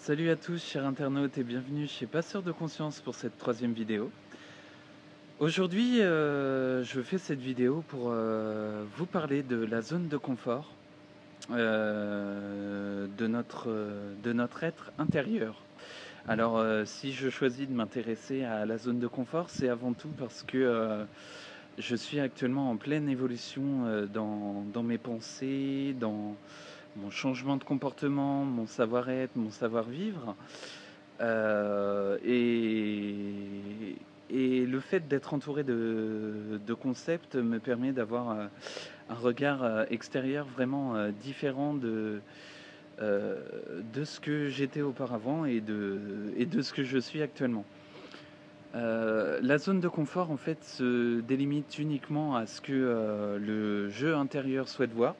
Salut à tous chers internautes et bienvenue chez Passeur de Conscience pour cette troisième vidéo. Aujourd'hui je fais cette vidéo pour vous parler de la zone de confort de notre être intérieur. Alors si je choisis de m'intéresser à la zone de confort, c'est avant tout parce que je suis actuellement en pleine évolution dans mes pensées, dans mon changement de comportement, mon savoir-être, mon savoir-vivre. Euh, et, et le fait d'être entouré de concepts me permet d'avoir un regard extérieur vraiment différent euh, de ce que j'étais auparavant et de ce que je suis actuellement. La zone de confort en fait se délimite uniquement à ce que le jeu intérieur souhaite voir.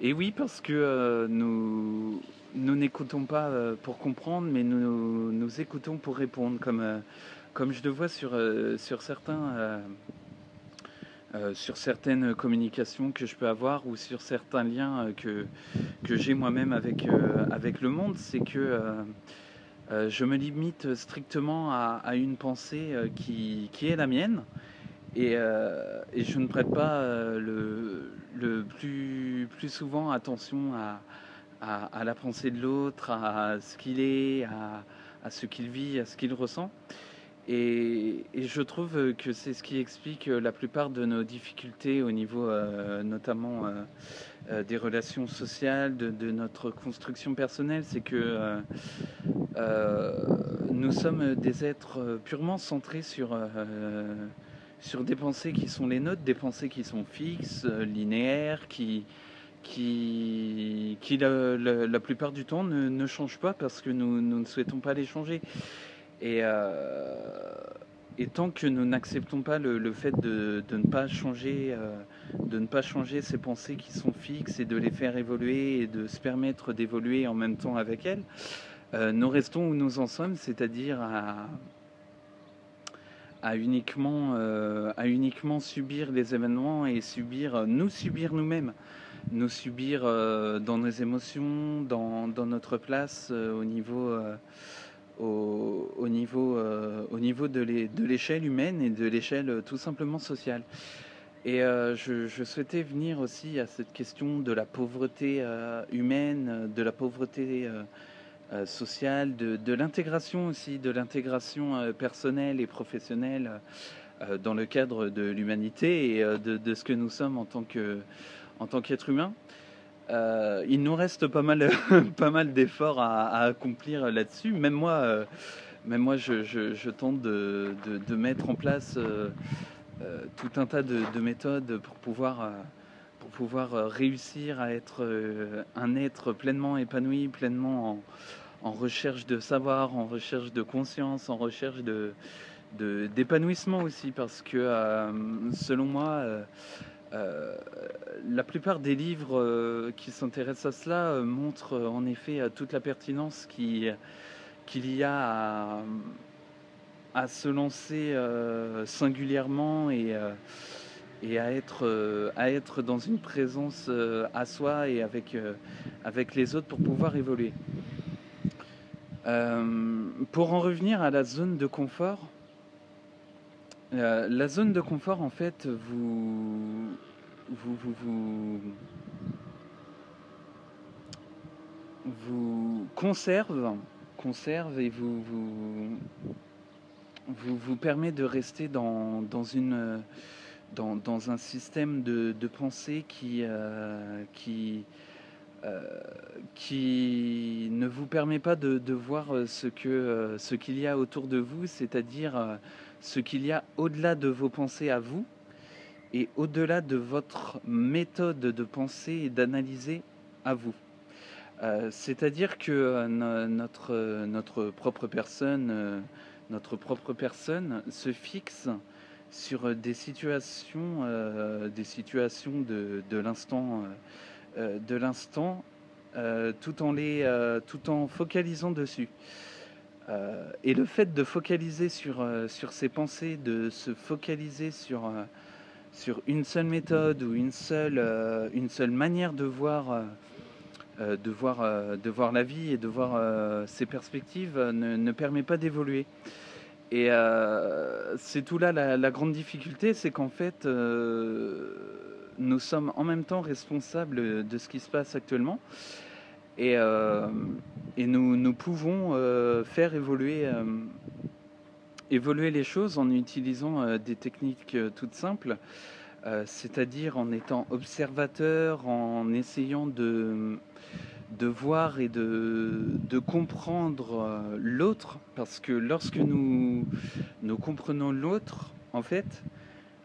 Et oui, parce que nous n'écoutons pas pour comprendre, mais nous écoutons pour répondre, comme je le vois sur certaines communications que je peux avoir ou sur certains liens que j'ai moi-même avec le monde. C'est que je me limite strictement à une pensée qui est la mienne. Et je ne prête pas le plus souvent attention à la pensée de l'autre, à ce qu'il est, à ce qu'il vit, à ce qu'il ressent. Et je trouve que c'est ce qui explique la plupart de nos difficultés au niveau notamment des relations sociales, de notre construction personnelle. C'est que nous sommes des êtres purement centrés sur des pensées qui sont les nôtres, des pensées qui sont fixes, linéaires, qui la plupart du temps ne changent pas parce que nous ne souhaitons pas les changer. Et, et tant que nous n'acceptons pas le fait de ne pas changer ces pensées qui sont fixes et de les faire évoluer et de se permettre d'évoluer en même temps avec elles, nous restons où nous en sommes, c'est-à-dire à uniquement subir les événements et nous subir nous-mêmes, nous subir dans nos émotions, dans notre place au niveau de l'échelle humaine et de l'échelle tout simplement sociale. Et je souhaitais venir aussi à cette question de la pauvreté humaine, de la pauvreté sociale, de l'intégration aussi, de l'intégration personnelle et professionnelle dans le cadre de l'humanité et de ce que nous sommes en tant qu'être humain. Il nous reste pas mal, pas mal d'efforts à accomplir là-dessus. Même moi je tente de mettre en place tout un tas de méthodes pour pouvoir réussir à être un être pleinement épanoui, pleinement en recherche de savoir, en recherche de conscience, en recherche d'épanouissement aussi, parce que selon moi, la plupart des livres qui s'intéressent à cela montrent en effet toute la pertinence qu'il y a à se lancer singulièrement et à être dans une présence à soi et avec les autres pour pouvoir évoluer. Pour en revenir à la zone de confort, la zone de confort en fait vous conserve et vous permet de rester dans un système de pensée qui ne vous permet pas de voir ce qu'il y a autour de vous, c'est-à-dire ce qu'il y a au-delà de vos pensées à vous et au-delà de votre méthode de penser et d'analyser à vous. C'est-à-dire que notre propre personne se fixe sur des situations de l'instant, tout en focalisant dessus. Et le fait de focaliser sur ses pensées, de se focaliser sur une seule méthode ou une seule manière de voir de voir la vie et de voir ses perspectives ne permet pas d'évoluer. Et c'est tout là la grande difficulté, c'est qu'en fait, nous sommes en même temps responsables de ce qui se passe actuellement. Et, euh, et nous pouvons faire évoluer les choses en utilisant des techniques toutes simples, c'est-à-dire en étant observateur, en essayant de voir et de comprendre l'autre, parce que lorsque nous comprenons l'autre, en fait,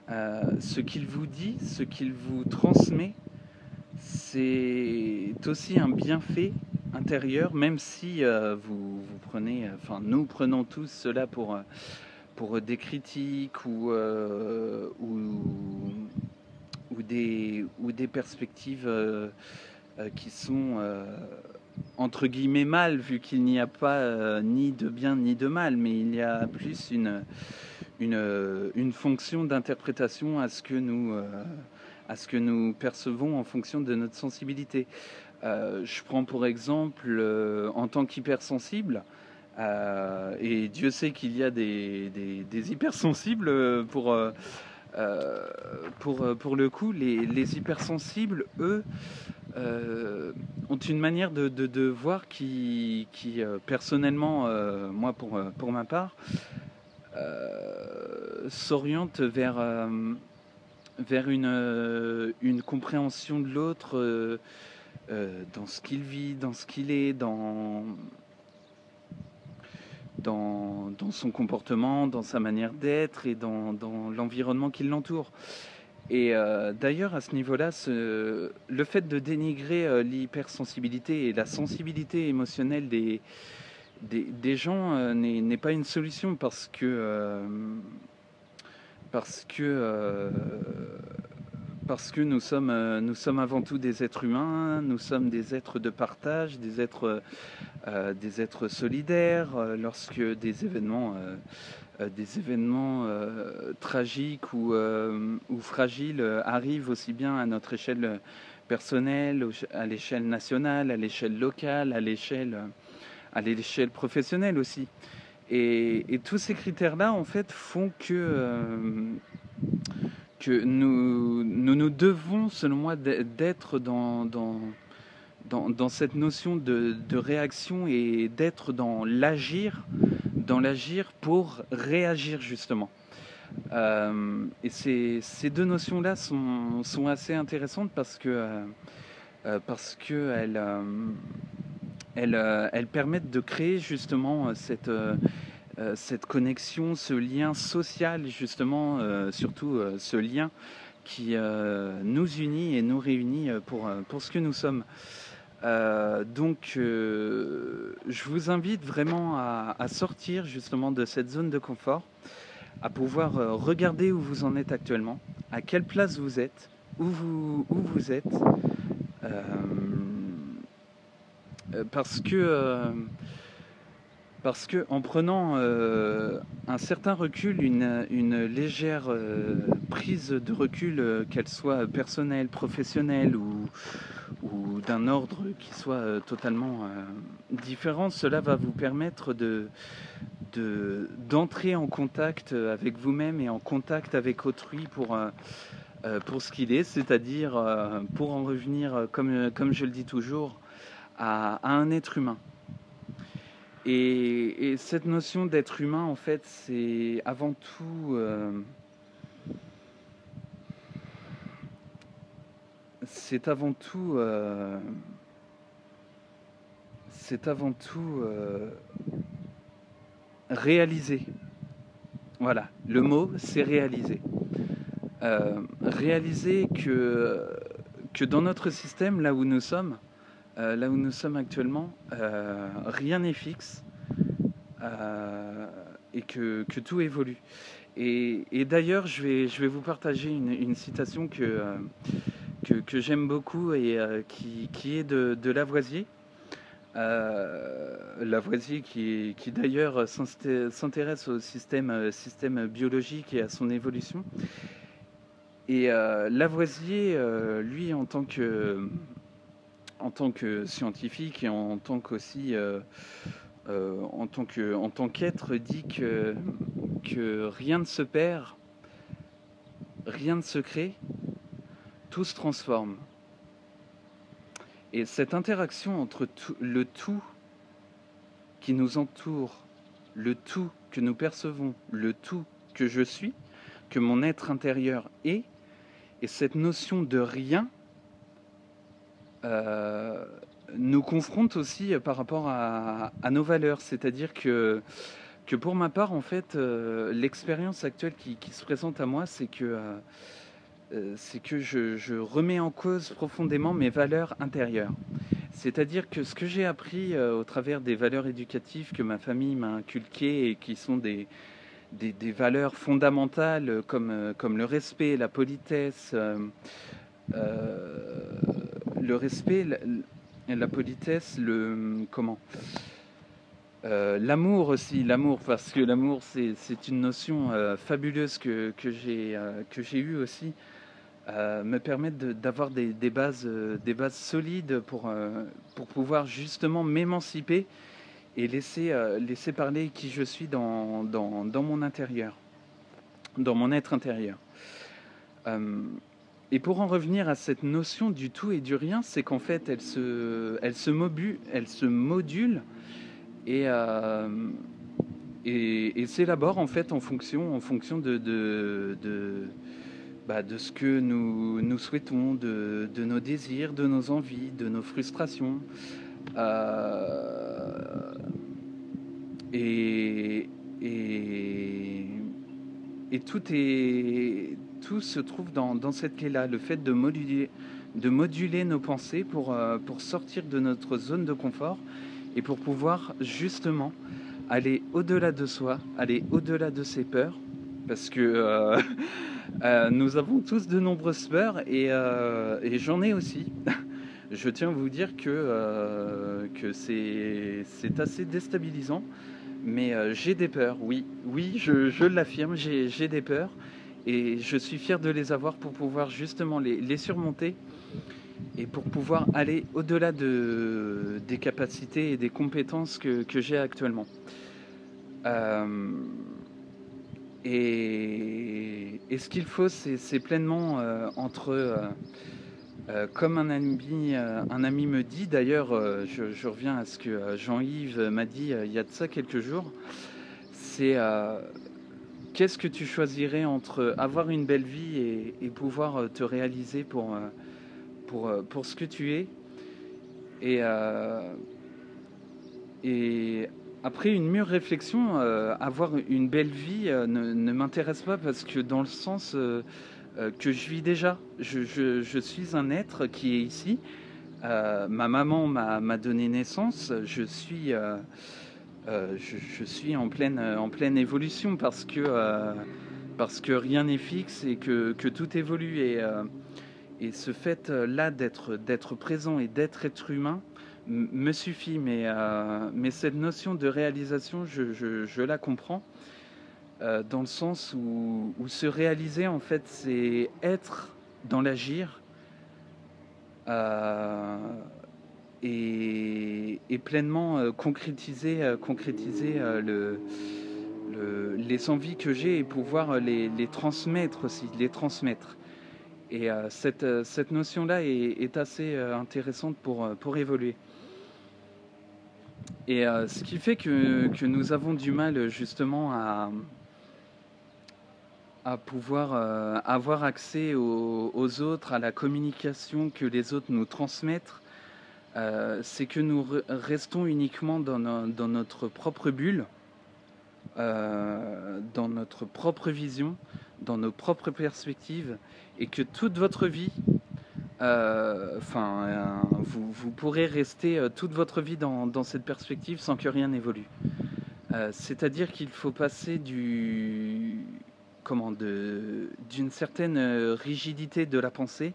ce qu'il vous dit, ce qu'il vous transmet, c'est aussi un bienfait intérieur, même si vous prenez, enfin nous prenons tous cela pour des critiques ou des perspectives qui sont entre guillemets mal, vu qu'il n'y a pas ni de bien ni de mal, mais il y a plus une fonction d'interprétation à ce que nous percevons en fonction de notre sensibilité. Je prends pour exemple en tant qu'hypersensible, et Dieu sait qu'il y a des hypersensibles pour le coup, les hypersensibles, eux, ont une manière de voir qui personnellement, moi pour ma part, s'oriente vers une compréhension de l'autre dans ce qu'il vit, dans ce qu'il est, dans son comportement, dans sa manière d'être et dans l'environnement qui l'entoure. Et d'ailleurs, à ce niveau-là, le fait de dénigrer l'hypersensibilité et la sensibilité émotionnelle des gens n'est pas une solution, parce que nous sommes avant tout des êtres humains, nous sommes des êtres de partage, des êtres solidaires. Lorsque des événements tragiques ou fragiles arrivent aussi bien à notre échelle personnelle, à l'échelle nationale, à l'échelle locale, à l'échelle professionnelle aussi. Et tous ces critères-là, en fait, font que nous devons, selon moi, d'être dans cette notion de réaction et d'être dans l'agir pour réagir justement. Et ces deux notions-là sont assez intéressantes parce que elles permettent de créer justement cette connexion, ce lien social justement, surtout ce lien qui nous unit et nous réunit pour ce que nous sommes. Donc, je vous invite vraiment à sortir justement de cette zone de confort, à pouvoir regarder où vous en êtes actuellement, à quelle place vous êtes, où vous êtes, parce que en prenant un certain recul, une légère prise de recul, qu'elle soit personnelle, professionnelle ou d'un ordre qui soit totalement différent, cela va vous permettre d'entrer en contact avec vous-même et en contact avec autrui pour ce qu'il est, c'est-à-dire pour en revenir, comme je le dis toujours, à un être humain. Et cette notion d'être humain, en fait, c'est avant tout réaliser. Voilà, le mot, c'est réaliser. Réaliser que dans notre système, là où nous sommes actuellement, rien n'est fixe et que tout évolue. Et d'ailleurs, je vais vous partager une citation que j'aime beaucoup et qui est de Lavoisier. Lavoisier qui d'ailleurs s'intéresse au système biologique et à son évolution. Et Lavoisier, lui, en tant en tant que scientifique et en tant qu'aussi en tant qu'être dit que rien ne se perd, rien ne se crée, tout se transforme. Et cette interaction entre le tout qui nous entoure, le tout que nous percevons, le tout que je suis, que mon être intérieur est, et cette notion de rien nous confronte aussi par rapport à nos valeurs. C'est-à-dire que pour ma part, en fait, l'expérience actuelle qui se présente à moi, c'est que je remets en cause profondément mes valeurs intérieures. C'est-à-dire que ce que j'ai appris au travers des valeurs éducatives que ma famille m'a inculquées et qui sont des valeurs fondamentales comme le respect, la politesse, le respect, la politesse, l'amour aussi, l'amour, parce que l'amour c'est une notion fabuleuse que j'ai eue aussi, me permettent d'avoir des bases solides pour pouvoir justement m'émanciper et laisser parler qui je suis dans mon intérieur, dans mon être intérieur. Et pour en revenir à cette notion du tout et du rien, c'est qu'en fait elle se module et s'élabore en fait en fonction de ce que nous souhaitons, de nos désirs, de nos envies, de nos frustrations. Et tout se trouve dans cette clé-là, le fait de moduler nos pensées pour sortir de notre zone de confort et pour pouvoir justement aller au-delà de soi, aller au-delà de ses peurs, parce que nous avons tous de nombreuses peurs et j'en ai aussi. Je tiens à vous dire que c'est assez déstabilisant, mais j'ai des peurs, oui, je l'affirme, j'ai des peurs et je suis fier de les avoir pour pouvoir justement les surmonter et pour pouvoir aller au-delà des capacités et des compétences que j'ai actuellement. Et ce qu'il faut, c'est pleinement comme un ami me dit, d'ailleurs, je reviens à ce que Jean-Yves m'a dit il y a de ça quelques jours, c'est qu'est-ce que tu choisirais entre avoir une belle vie et pouvoir te réaliser pour ce que tu es et après une mûre réflexion, avoir une belle vie ne m'intéresse pas parce que dans le sens que je vis déjà, je suis un être qui est ici. Ma maman m'a donné naissance. Je suis en pleine évolution parce que rien n'est fixe et que tout évolue et ce fait-là d'être présent et d'être être humain me suffit, mais cette notion de réalisation, je la comprends dans le sens où se réaliser, en fait, c'est être dans l'agir et pleinement concrétiser les envies que j'ai et pouvoir les transmettre aussi, les transmettre. Et cette notion-là est assez intéressante pour évoluer. Et ce qui fait que nous avons du mal justement à pouvoir avoir accès aux autres, à la communication que les autres nous transmettent, c'est que nous restons uniquement dans notre propre bulle, dans notre propre vision, dans nos propres perspectives, et que toute votre vie, vous pourrez rester toute votre vie dans cette perspective sans que rien n'évolue. C'est-à-dire qu'il faut passer d'une certaine rigidité de la pensée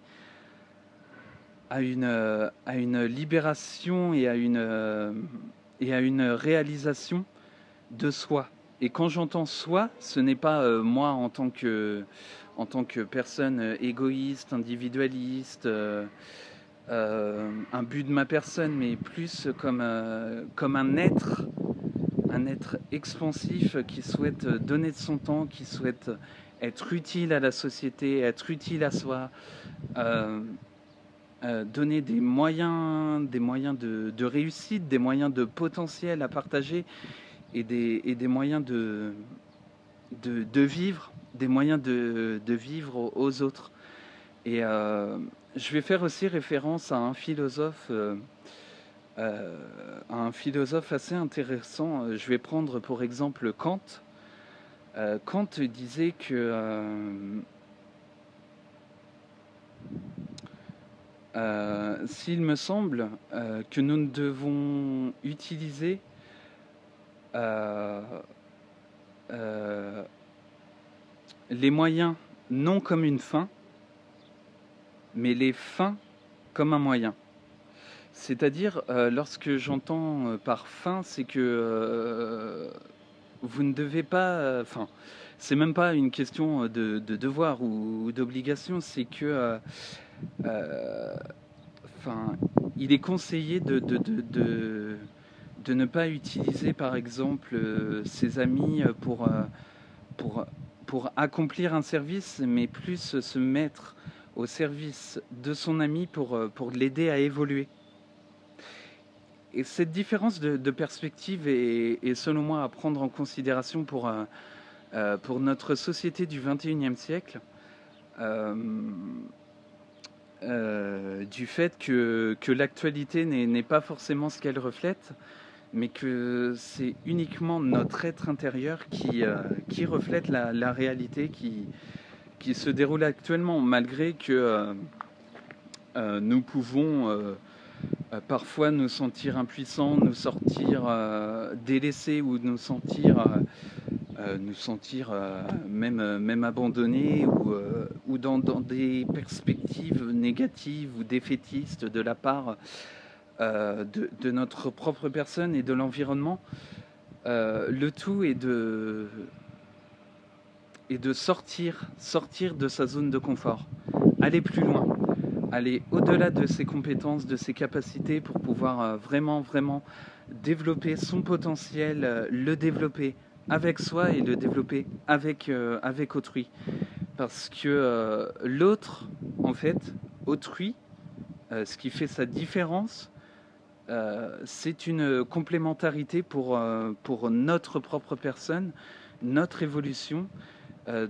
à une libération et à une réalisation de soi. Et quand j'entends soi, ce n'est pas moi en tant que personne égoïste, individualiste, un but de ma personne, mais plus comme un être expansif qui souhaite donner de son temps, qui souhaite être utile à la société, être utile à soi, euh, donner des moyens de réussite, des moyens de potentiel à partager et des moyens de vivre, des moyens de vivre aux autres. Et je vais faire aussi référence à un philosophe assez intéressant. Je vais prendre pour exemple Kant. Kant disait que s'il me semble que nous devons utiliser euh, euh, les moyens non comme une fin, mais les fins comme un moyen. C'est-à-dire, lorsque j'entends par fin, c'est que vous ne devez pas... Enfin, c'est même pas une question de devoir ou d'obligation, c'est que... Enfin, il est conseillé de ne pas utiliser, par exemple, ses amis pour, pour accomplir un service, mais plus se mettre au service de son ami pour l'aider à évoluer. Et cette différence de perspective est selon moi à prendre en considération pour notre société du XXIe siècle, euh, du fait que l'actualité n'est pas forcément ce qu'elle reflète, mais que c'est uniquement notre être intérieur qui reflète la réalité qui se déroule actuellement, malgré que nous pouvons parfois nous sentir impuissants, nous sentir délaissés ou nous sentir même abandonnés ou dans des perspectives négatives ou défaitistes de la part de notre propre personne et de l'environnement. Le tout est de sortir de sa zone de confort, aller plus loin, aller au-delà de ses compétences, de ses capacités pour pouvoir vraiment développer son potentiel, le développer avec soi et le développer avec autrui. Parce que l'autre, en fait, autrui, ce qui fait sa différence, c'est une complémentarité pour notre propre personne, notre évolution,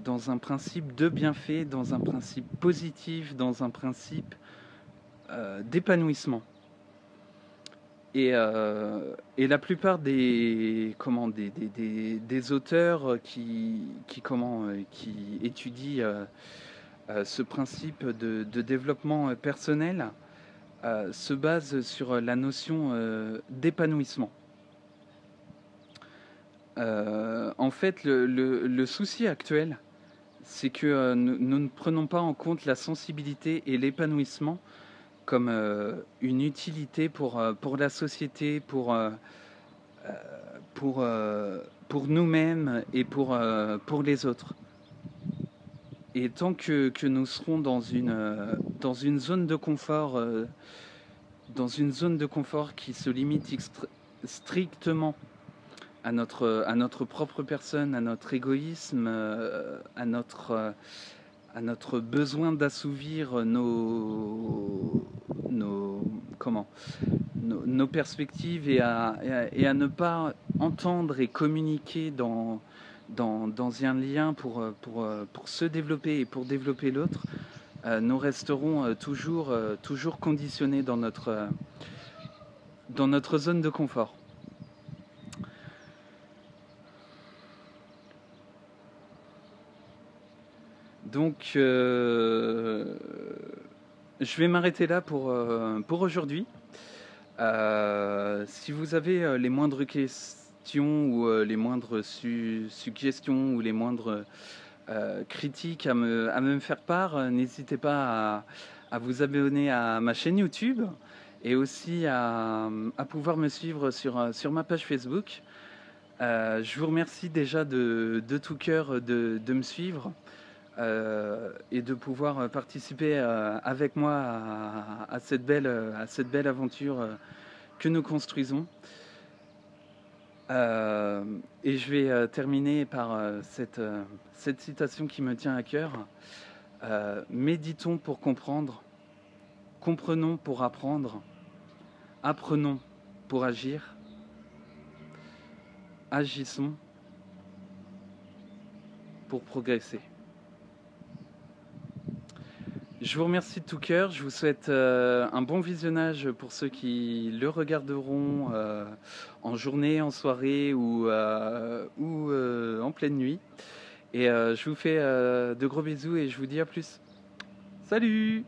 dans un principe de bienfait, dans un principe positif, dans un principe d'épanouissement. Et la plupart des auteurs qui étudient ce principe de développement personnel se basent sur la notion d'épanouissement. En fait, le souci actuel, c'est que nous ne prenons pas en compte la sensibilité et l'épanouissement comme une utilité pour la société, pour nous-mêmes et pour les autres. Et tant que nous serons dans une zone de confort, qui se limite strictement à notre propre personne, à notre égoïsme, à notre besoin d'assouvir nos perspectives et à ne pas entendre et communiquer dans un lien pour se développer et pour développer l'autre, nous resterons toujours conditionnés dans notre zone de confort. Donc, je vais m'arrêter là pour aujourd'hui. Si vous avez les moindres questions ou les moindres suggestions ou les moindres critiques à me faire part, n'hésitez pas à vous abonner à ma chaîne YouTube et aussi à pouvoir me suivre sur ma page Facebook. Je vous remercie déjà de tout cœur de me suivre. et de pouvoir participer avec moi à cette belle aventure que nous construisons. Et je vais terminer par cette citation qui me tient à cœur. Méditons pour comprendre, comprenons pour apprendre, apprenons pour agir, agissons pour progresser. Je vous remercie de tout cœur, je vous souhaite un bon visionnage pour ceux qui le regarderont en journée, en soirée ou en pleine nuit. Et je vous fais de gros bisous et je vous dis à plus. Salut!